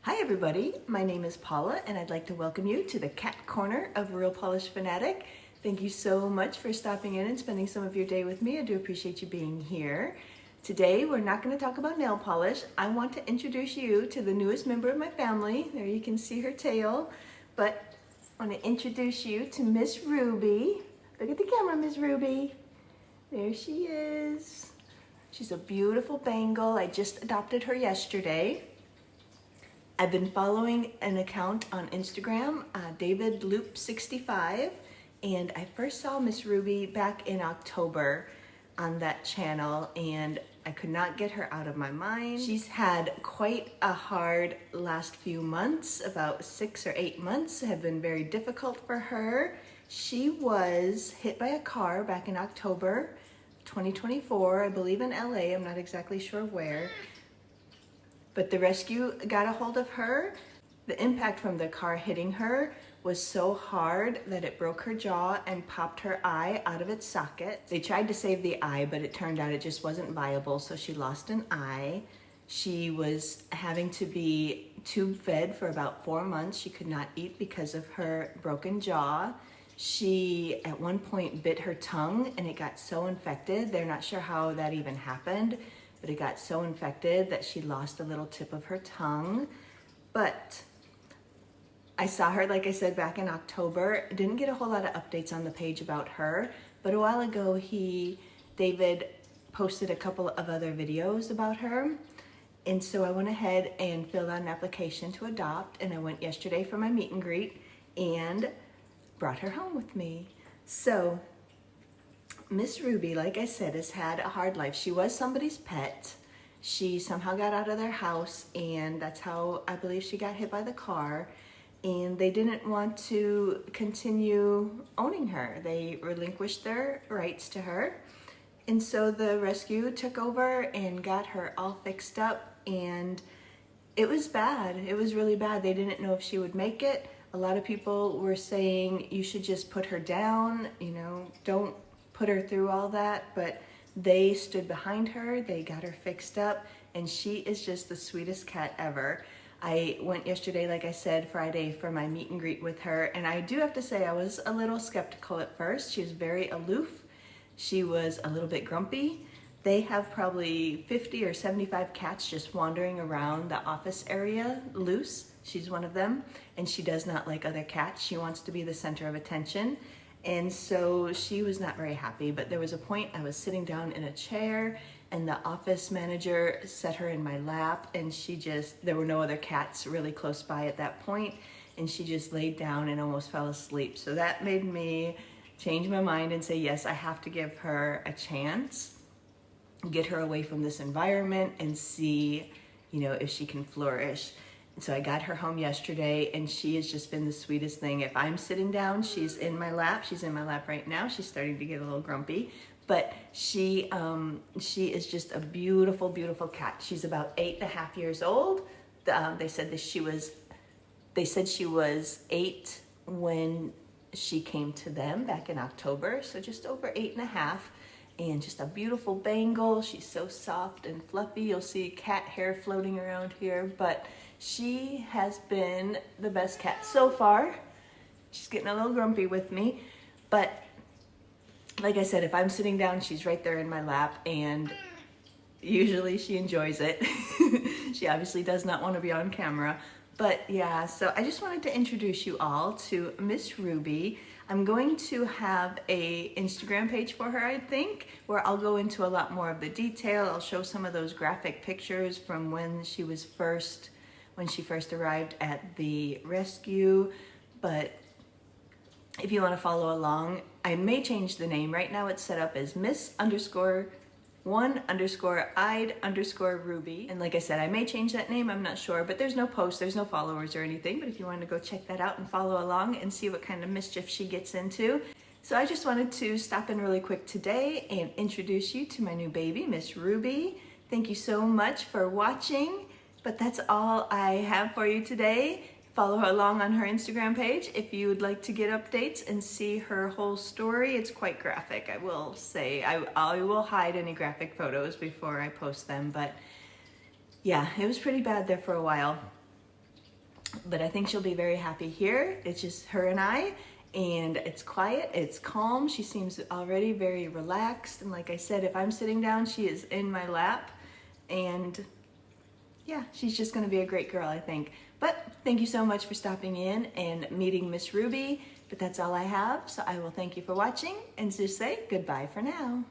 Hi everybody, my name is Paula and I'd like to welcome you to the Cat Corner of Real Polish Fanatic. Thank you so much for stopping in and spending some of your day with me. I do appreciate you being here. Today we're not going to talk about nail polish. I want to introduce you to the newest member of my family. There you can see her tail, but I want to introduce you to Miss Ruby. Look at the camera, Miss Ruby. There she is. She's a beautiful Bengal. I just adopted her yesterday. I've been following an account on Instagram, David Loop 65, and I first saw Miss Ruby back in October on that channel, and I could not get her out of my mind. She's had quite a hard last few months. About 6 or 8 months have been very difficult for her. She was hit by a car back in October 2024, I believe in LA, I'm not exactly sure where. But the rescue got a hold of her. The impact from the car hitting her was so hard that it broke her jaw and popped her eye out of its socket. They tried to save the eye, but it turned out it just wasn't viable, so she lost an eye. She was having to be tube fed for about 4 months. She could not eat because of her broken jaw. She, at one point, bit her tongue and it got so infected. They're not sure how that even happened, but it got so infected that she lost a little tip of her tongue. But I saw her, like I said, back in October. Didn't get a whole lot of updates on the page about her, but a while ago David posted a couple of other videos about her. And so I went ahead and filled out an application to adopt, and I went yesterday for my meet and greet and brought her home with me. So Miss Ruby, like I said, has had a hard life. She was somebody's pet. She somehow got out of their house, and that's how I believe she got hit by the car. And they didn't want to continue owning her. They relinquished their rights to her. And so the rescue took over and got her all fixed up, and it was bad. It was really bad. They didn't know if she would make it. A lot of people were saying you should just put her down, don't put her through all that, but they stood behind her. They got her fixed up, and she is just the sweetest cat ever. I went yesterday, like I said, Friday, for my meet and greet with her, and I do have to say I was a little skeptical at first. She was very aloof. She was a little bit grumpy. They have probably 50 or 75 cats just wandering around the office area loose. She's one of them, and she does not like other cats. She wants to be the center of attention. And so she was not very happy, but there was a point I was sitting down in a chair and the office manager set her in my lap, and there were no other cats really close by at that point, and she just laid down and almost fell asleep. So that made me change my mind and say, yes, I have to give her a chance, get her away from this environment and see, if she can flourish. So I got her home yesterday, and she has just been the sweetest thing. If I'm sitting down, she's in my lap. She's in my lap right now. She's starting to get a little grumpy, but she is just a beautiful, beautiful cat. She's about 8.5 years old. They said she was 8 when she came to them back in October, so just over 8.5. And just a beautiful Bengal. She's so soft and fluffy. You'll see cat hair floating around here, but she has been the best cat so far. She's getting a little grumpy with me, but like I said, if I'm sitting down, she's right there in my lap, and usually she enjoys it. She obviously does not want to be on camera, but yeah, so I just wanted to introduce you all to Miss Ruby. I'm going to have a Instagram page for her, I think, where I'll go into a lot more of the detail. I'll show some of those graphic pictures from when she first arrived at the rescue. But if you want to follow along, I may change the name. Right now it's set up as Miss_1_I'd_Ruby. And like I said, I may change that name, I'm not sure, but there's no posts, there's no followers or anything. But if you want to go check that out and follow along and see what kind of mischief she gets into. So I just wanted to stop in really quick today and introduce you to my new baby, Miss Ruby. Thank you so much for watching, but that's all I have for you today. Follow her along on her Instagram page if you would like to get updates and see her whole story. It's quite graphic, I will say. I will hide any graphic photos before I post them, but yeah, it was pretty bad there for a while. but I think she'll be very happy here. It's just her and I, and it's quiet, it's calm. She seems already very relaxed, and like I said, if I'm sitting down, she is in my lap, and yeah, she's just gonna be a great girl, I think. But thank you so much for stopping in and meeting Miss Ruby, but that's all I have, so I will thank you for watching and just say goodbye for now.